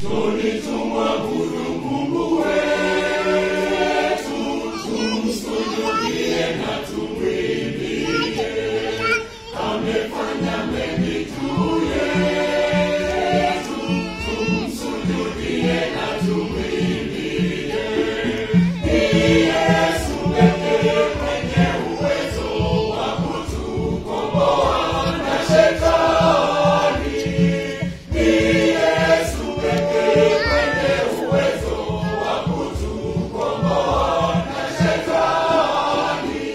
Tumwabudu Mungu wetu, tumsujudie na tumwimbie. Amefanya mengi juu yetu, tumsujudie na tumwimbie. Ni Yesu pekee mwenye uwezo wa kutukomboa na Shetani. Ni Yesu pekee mwenye uwezo wa kutukomboa na Shetani.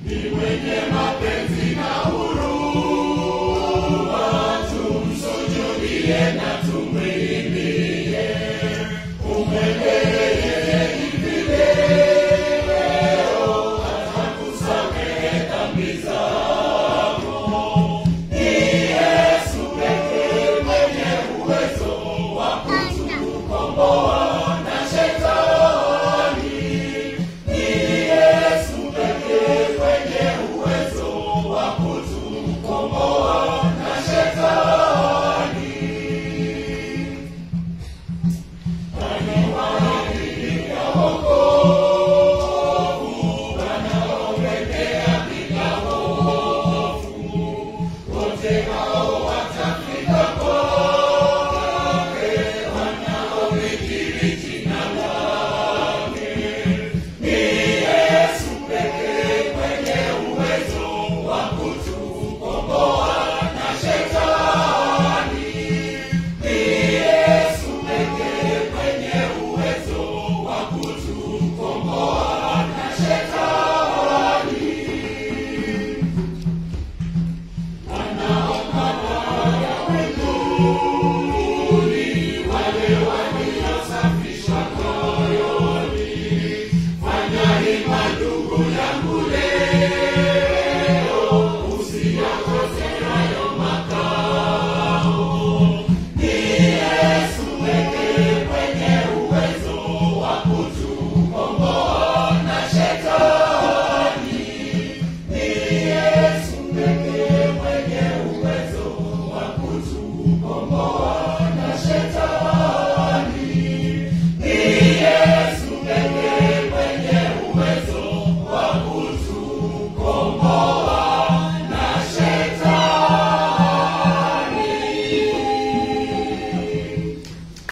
Ni mwenye mapenzi na huruma, tumsujudie na tumwimbie. Umwendee hivi leo, atakusamehe dhambi zako. Ni Yesu pekee mwenye uwezo wa kutukomboa na Shetani. Ni Yesu pekee mwenye uwezo wa kutukomboa na Shetani. Wanaowahidia wokovu, wanaomwendea bila hofu, wote hao watafika kwake, wanaolikiri jina lake. Ni Yesu pekee mwenye uwezo wa kutukomboa na Shetani. Ni Yesu pekee mwenye uwezo wa kutukomboa na Shetani. Wanaomwendea wetu